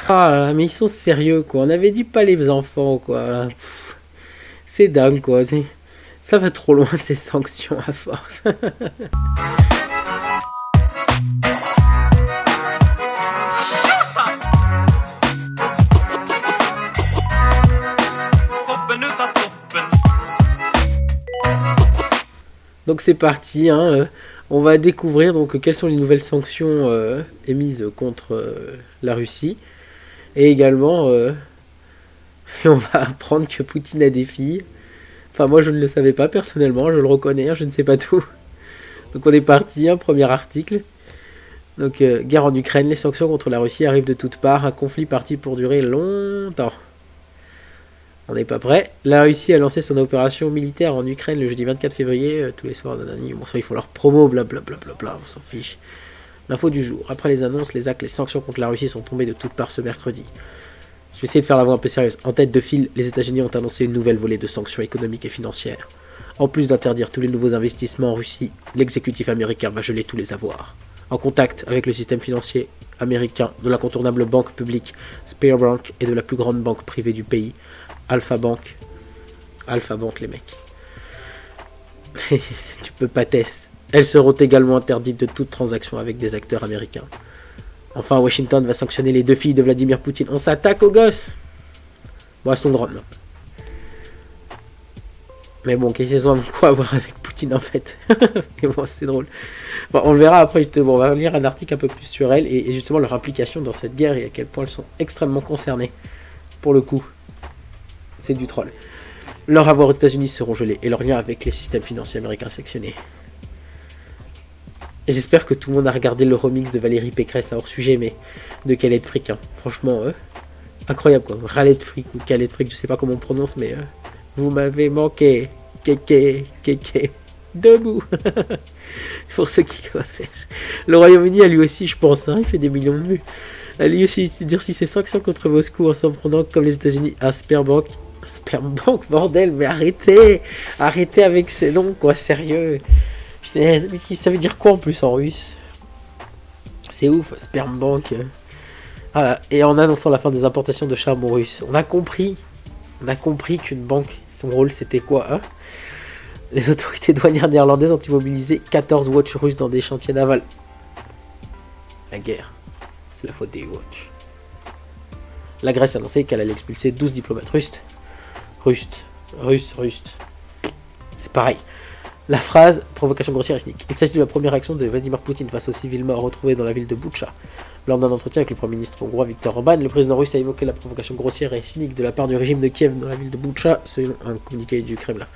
Ah là là, mais ils sont sérieux quoi. On avait dit pas les enfants quoi. C'est dingue quoi. Ça va trop loin ces sanctions à force. Donc c'est parti, hein, on va découvrir donc quelles sont les nouvelles sanctions émises contre la Russie. Et également, on va apprendre que Poutine a des filles. Enfin moi je ne le savais pas personnellement, je le reconnais, hein, je ne sais pas tout. Donc on est parti, un premier article. Donc guerre en Ukraine, les sanctions contre la Russie arrivent de toutes parts, un conflit parti pour durer longtemps. On n'est pas prêt. La Russie a lancé son opération militaire en Ukraine le jeudi 24 février, tous les soirs d'un Bon, ça, ils font leur promo, blablabla, on s'en fiche. L'info du jour. Après les annonces, les actes, les sanctions contre la Russie sont tombés de toutes parts ce mercredi. Je vais essayer de faire la voix un peu sérieuse. En tête de file, les États-Unis ont annoncé une nouvelle volée de sanctions économiques et financières. En plus d'interdire tous les nouveaux investissements en Russie, l'exécutif américain va geler tous les avoirs. En contact avec le système financier américain, de l'incontournable banque publique Sberbank et de la plus grande banque privée du pays, Alpha Bank. Alpha Bank, les mecs. Tu peux pas tester. Elles seront également interdites de toute transaction avec des acteurs américains. Enfin, Washington va sanctionner les deux filles de Vladimir Poutine. On s'attaque aux gosses. Bon, elles sont grandes, non. Mais bon, qu'est-ce ont quoi à voir avec Poutine en fait. Mais bon, c'est drôle. Bon, on le verra après. Bon, on va lire un article un peu plus sur elles et justement leur implication dans cette guerre et à quel point elles sont extrêmement concernées. Pour le coup, c'est du troll. Leurs avoirs aux États-Unis seront gelés et leurs liens avec les systèmes financiers américains sectionnés. Et j'espère que tout le monde a regardé le remix de Valérie Pécresse à hors sujet, mais de Calais de Fric. Hein. Franchement, incroyable quoi. Râler de fric ou Calais de Fric, je sais pas comment on prononce, mais vous m'avez manqué. Kéké, kéké. Debout. Pour ceux qui connaissent. Le Royaume-Uni a lui aussi, je pense, hein, il fait des millions de vues. A lui aussi durci ses sanctions contre Moscou en s'en prenant, comme les États-Unis, à Sberbank. Spermbank, bordel, mais arrêtez! Arrêtez avec ces noms, quoi, sérieux. Mais ça veut dire quoi en plus en russe? C'est ouf, Spermbank. Voilà. Et en annonçant la fin des importations de charbon russe, on a compris qu'une banque, son rôle c'était quoi, hein? Les autorités douanières néerlandaises ont immobilisé 14 watch russes dans des chantiers navals. La guerre, c'est la faute des watch. La Grèce a annoncé qu'elle allait expulser 12 diplomates russes. C'est pareil. La phrase provocation grossière et cynique. Il s'agit de la première action de Vladimir Poutine face aux civils morts retrouvés dans la ville de Boutcha. Lors d'un entretien avec le Premier ministre hongrois Viktor Orbán, le président russe a évoqué la provocation grossière et cynique de la part du régime de Kiev dans la ville de Boutcha, selon un communiqué du Kremlin.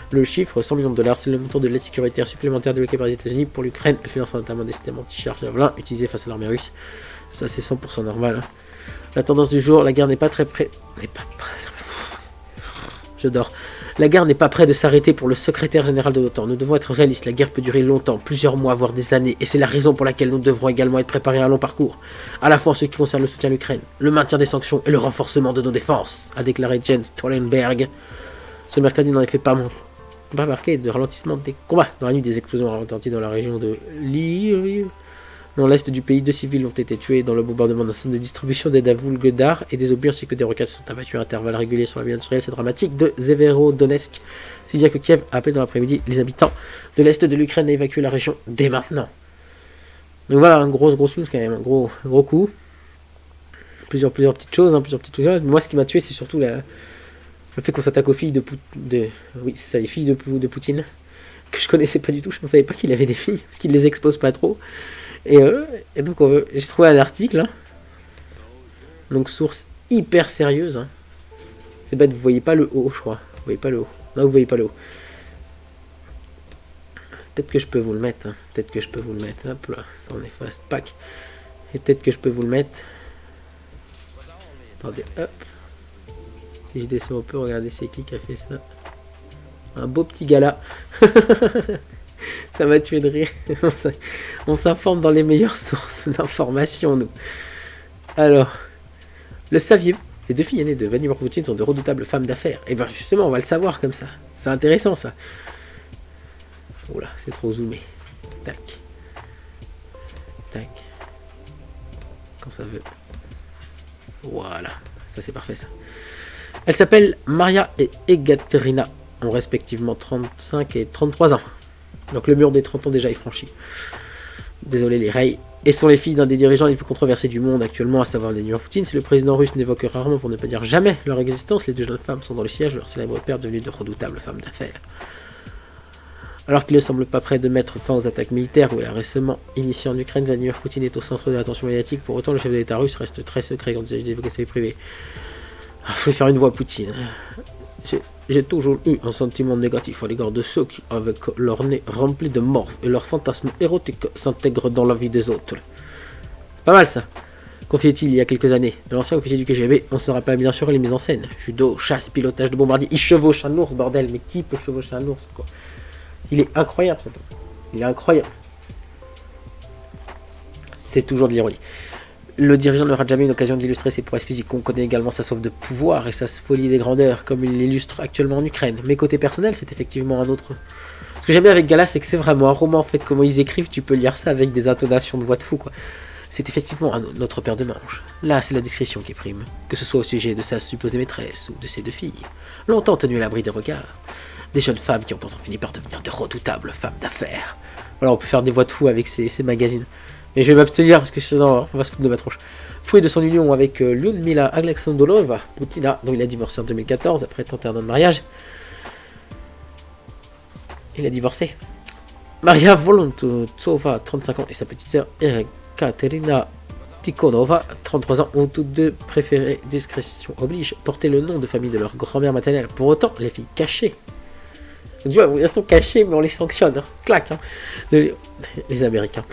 Le chiffre, 100 millions de dollars, c'est le montant de l'aide sécuritaire supplémentaire débloquée par les États-Unis pour l'Ukraine. Elle finance notamment des systèmes anti-char Javelin utilisés face à l'armée russe. Ça, c'est 100% normal. La tendance du jour, la guerre n'est pas très près. Je dors. La guerre n'est pas près de s'arrêter pour le secrétaire général de l'OTAN. Nous devons être réalistes, la guerre peut durer longtemps, plusieurs mois, voire des années, et c'est la raison pour laquelle nous devrons également être préparés à un long parcours, à la fois en ce qui concerne le soutien à l'Ukraine, le maintien des sanctions et le renforcement de nos défenses, a déclaré Jens Stoltenberg. Ce mercredi n'en effet pas marqué de ralentissement des combats. Dans la nuit, des explosions ont retenti dans la région de Lviv. Dans l'est du pays, 2 civils ont été tués dans le bombardement d'un centre de distribution d'aide à Volgodar et des obus ainsi que des roquettes sont abattues à intervalles réguliers sur la ville industrielle. C'est dramatique de Severodonetsk. Si bien que Kiev a appelé dans l'après-midi les habitants de l'est de l'Ukraine à évacuer la région dès maintenant. Donc voilà, un gros news quand même, un gros coup. Plusieurs petites choses, plusieurs petites choses. Moi, ce qui m'a tué, c'est surtout le fait qu'on s'attaque aux filles oui, c'est ça, les filles de Poutine, que je connaissais pas du tout. Je ne savais pas qu'il avait des filles, parce qu'il les expose pas trop. Et donc j'ai trouvé un article, hein. Donc source hyper sérieuse. Hein. C'est bête, vous voyez pas le haut, je crois. Vous voyez pas le haut. Non, vous voyez pas le haut. Peut-être que je peux vous le mettre. Hein. Peut-être que je peux vous le mettre. Hop là, ça en efface. Pack. Et peut-être que je peux vous le mettre. Attendez, hop. Si je descends un peu, regardez c'est qui a fait ça. Un beau petit gars là. Ça m'a tué de rire. On s'informe dans les meilleures sources d'informations, nous. Alors, le saviez-vous? Les 2 filles aînées de Vladimir Poutine sont de redoutables femmes d'affaires. Et bien justement, on va le savoir comme ça. C'est intéressant ça. Oula, c'est trop zoomé. Tac. Tac. Quand ça veut. Voilà, ça c'est parfait ça. Elles s'appellent Maria et Ekaterina, ont respectivement 35 et 33 ans. Donc le mur des 30 ans déjà est franchi. Désolé les rails. Et sont les filles d'un des dirigeants les plus controversés du monde actuellement, à savoir Vladimir Poutine. Si le président russe n'évoque rarement, pour ne pas dire jamais, leur existence, les deux jeunes femmes sont dans le siège de leur célèbre père devenu de redoutables femmes d'affaires. Alors qu'il ne semble pas prêt de mettre fin aux attaques militaires où il a récemment initié en Ukraine, Vladimir Poutine est au centre de l'attention médiatique. Pour autant, le chef de l'État russe reste très secret quand il s'agit d'évoquer sa vie privée. Je vais faire une voix Poutine. J'ai toujours eu un sentiment négatif à l'égard de ceux qui, avec leur nez rempli de morve et leurs fantasmes érotiques, s'intègrent dans la vie des autres. Pas mal ça, confiait-il il y a quelques années. De l'ancien officier du KGB, on se rappelle bien sûr les mises en scène. Judo, chasse, pilotage de bombardier. Il chevauche un ours, bordel. Mais qui peut chevaucher un ours, quoi? Il est incroyable, cet homme. Il est incroyable. C'est toujours de l'ironie. Le dirigeant n'aura jamais une occasion d'illustrer ses prouesses physiques. On connaît également sa soif de pouvoir et sa folie des grandeurs, comme il l'illustre actuellement en Ukraine. Mais côté personnel, c'est effectivement un autre. Ce que j'aime bien avec Gala, c'est que c'est vraiment un roman, en fait. Comment ils écrivent, tu peux lire ça avec des intonations de voix de fou, quoi. C'est effectivement notre paire de manches. Là, c'est la discrétion qui prime, que ce soit au sujet de sa supposée maîtresse ou de ses deux filles, longtemps tenues à l'abri des regards. Des jeunes femmes qui ont pourtant fini par devenir de redoutables femmes d'affaires. Voilà, on peut faire des voix de fou avec ces magazines. Mais je vais m'abstenir parce que sinon on va se foutre de ma tronche. Fruit de son union avec Lyudmila Alexandrova Poutina, dont il a divorcé en 2014 après 31 ans de mariage. Il a divorcé. Maria Volontsova, 35 ans, et sa petite sœur Ekaterina Tikhonova, 33 ans, ont toutes deux préféré, discrétion oblige, porter le nom de famille de leur grand-mère maternelle. Pour autant, les filles cachées. Tu vois, elles sont cachées, mais on les sanctionne. Hein. Clac, hein. Les Américains.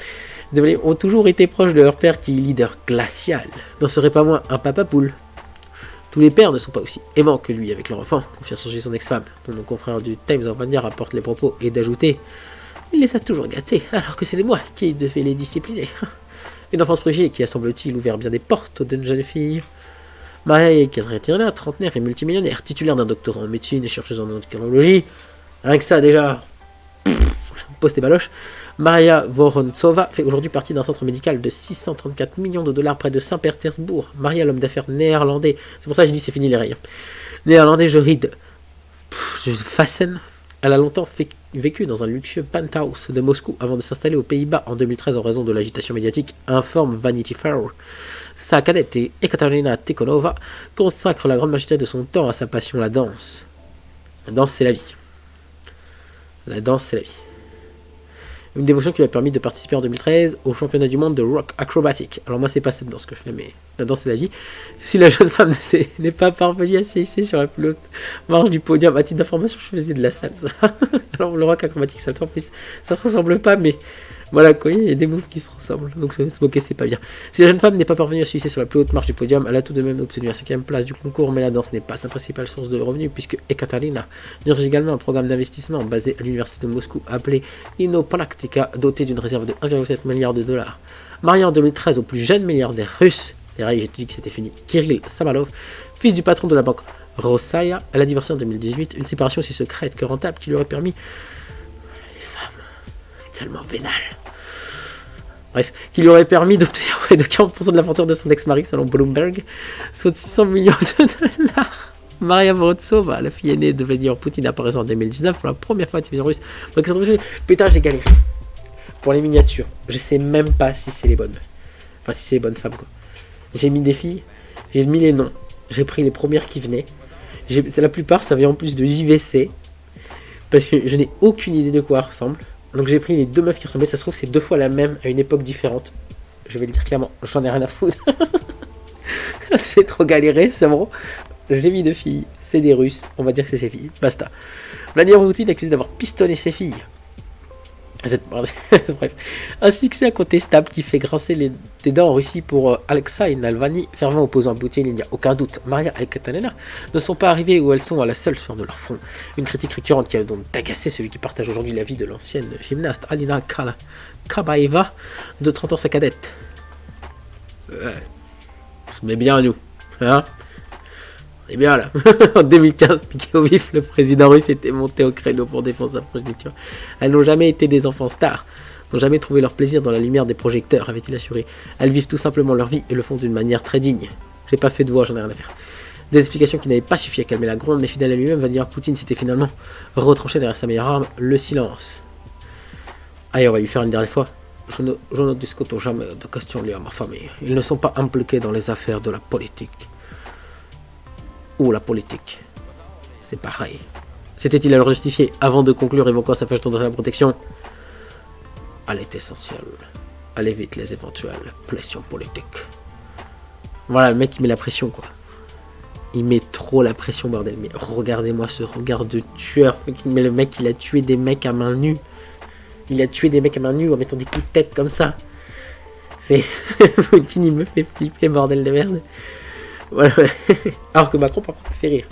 Ont toujours été proches de leur père qui est leader glacial. N'en serait pas moins un papa poule. Tous les pères ne sont pas aussi aimants que lui avec leur enfant, confia son ex-femme, dont le confrère du Times of India rapporte les propos, et d'ajouter « Il les a toujours gâtés, alors que c'est moi qui devais les discipliner. » Une enfance privilégiée qui a, semble-t-il, ouvert bien des portes aux deux jeunes filles. Maria Ekaterina, trentenaire et multimillionnaire, titulaire d'un doctorat en médecine et chercheuse en endocrinologie. Rien que ça, déjà, pose tes baloches. Maria Vorontsova fait aujourd'hui partie d'un centre médical de 634 millions de dollars près de Saint-Pétersbourg. Maria, l'homme d'affaires néerlandais, c'est pour ça que je dis c'est fini les rails. Néerlandais, je ride. Fassen. Elle a longtemps vécu dans un luxueux penthouse de Moscou avant de s'installer aux Pays-Bas en 2013 en raison de l'agitation médiatique, informe Vanity Fair. Sa cadette, Ekaterina Tikhonova, consacre la grande majorité de son temps à sa passion, la danse. La danse, c'est la vie. La danse, c'est la vie. Une dévotion qui lui a permis de participer en 2013 au championnat du monde de rock acrobatique. Alors moi c'est pas cette danse que je fais, mais la danse c'est la vie. Si la jeune femme n'est pas parvenue à s'hisser sur la plus haute marche du podium, à titre d'information je faisais de la salse. Alors le rock acrobatique ça se ressemble pas, mais voilà quoi, il y a des moves qui se ressemblent, donc se moquer c'est pas bien. Si la jeune femme n'est pas parvenue à se hisser sur la plus haute marche du podium, elle a tout de même obtenu la 5e place du concours, mais la danse n'est pas sa principale source de revenus, puisque Ekaterina dirige également un programme d'investissement basé à l'université de Moscou appelé Innopractica, doté d'une réserve de 1,7 milliard de dollars. Marié en 2013 au plus jeune milliardaire russe, les rails j'ai dit que c'était fini, Kirill Samalov, fils du patron de la banque Rossaya, elle a divorcé en 2018, une séparation si secrète que rentable qui lui aurait permis... Les femmes, tellement vénales. Bref, qui lui aurait permis d'obtenir près de 40% de la fortune de son ex-mari, selon Bloomberg, soit 600 millions de dollars. Maria Vorontsova, la fille aînée de Vladimir Poutine, apparaissant en 2019 pour la première fois à la télévision russe. Putain, j'ai galéré. Pour les miniatures, je sais même pas si c'est les bonnes. Enfin, si c'est les bonnes femmes, quoi. J'ai mis des filles, j'ai mis les noms, j'ai pris les premières qui venaient. La plupart, ça vient en plus de JVC, parce que je n'ai aucune idée de quoi elles ressemblent. Donc j'ai pris les deux meufs qui ressemblaient, ça se trouve c'est deux fois la même à une époque différente. Je vais le dire clairement, j'en ai rien à foutre. Ça fait trop galérer, c'est bon. J'ai mis deux filles, c'est des Russes, on va dire que c'est ses filles, basta. Vladimir Poutine accusé d'avoir pistonné ses filles. Bref, un succès incontestable qui fait grincer des dents en Russie pour Alexei Navalny, fervent opposant à Poutine, il n'y a aucun doute. Maria et Ekaterina ne sont pas arrivées où elles sont à la seule sueur de leur front. Une critique récurrente qui a donc agacé celui qui partage aujourd'hui la vie de l'ancienne gymnaste Alina Kabaeva, de 30 ans sa cadette. On se met bien à nous, hein? Et bien là, en 2015, piqué au vif, le président russe était monté au créneau pour défendre sa progéniture. Elles n'ont jamais été des enfants stars, n'ont jamais trouvé leur plaisir dans la lumière des projecteurs, avait-il assuré. Elles vivent tout simplement leur vie et le font d'une manière très digne. J'ai pas fait de voix, j'en ai rien à faire. Des explications qui n'avaient pas suffi à calmer la gronde, mais fidèle à lui-même, Vladimir Poutine s'était finalement retranché derrière sa meilleure arme, le silence. Allez, on va lui faire une dernière fois. Je ne discute jamais de questions liées à ma famille. Ils ne sont pas impliqués dans les affaires de la politique. Ou la politique. C'est pareil. S'était-il alors justifié avant de conclure évoquant sa fâche tendresse à la protection? Elle est essentielle. Elle évite les éventuelles pressions politiques. Voilà, le mec il met la pression quoi. Il met trop la pression bordel. Mais regardez-moi ce regard de tueur. Mais le mec il a tué des mecs à main nue. Il a tué des mecs à main nue en mettant des coups de tête comme ça. C'est... Poutine il me fait flipper bordel de merde. Voilà. Alors que Macron par contre me fait rire.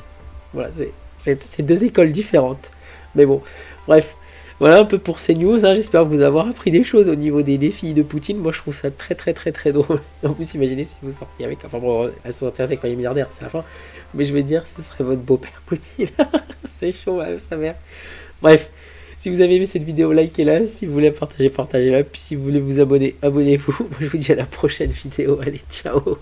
Voilà, c'est deux écoles différentes. Mais bon, bref. Voilà un peu pour ces news, hein. J'espère vous avoir appris des choses au niveau des défis de Poutine. Moi je trouve ça très très très très drôle. En plus imaginez si vous sortiez avec, enfin bon, elles sont intéressées quand il est milliardaire, c'est la fin. Mais je vais dire, ce serait votre beau-père Poutine. C'est chaud même sa mère. Bref, si vous avez aimé cette vidéo, likez-la. Si vous voulez partager, partagez-la. Puis si vous voulez vous abonner, abonnez-vous. Moi je vous dis à la prochaine vidéo. Allez, ciao.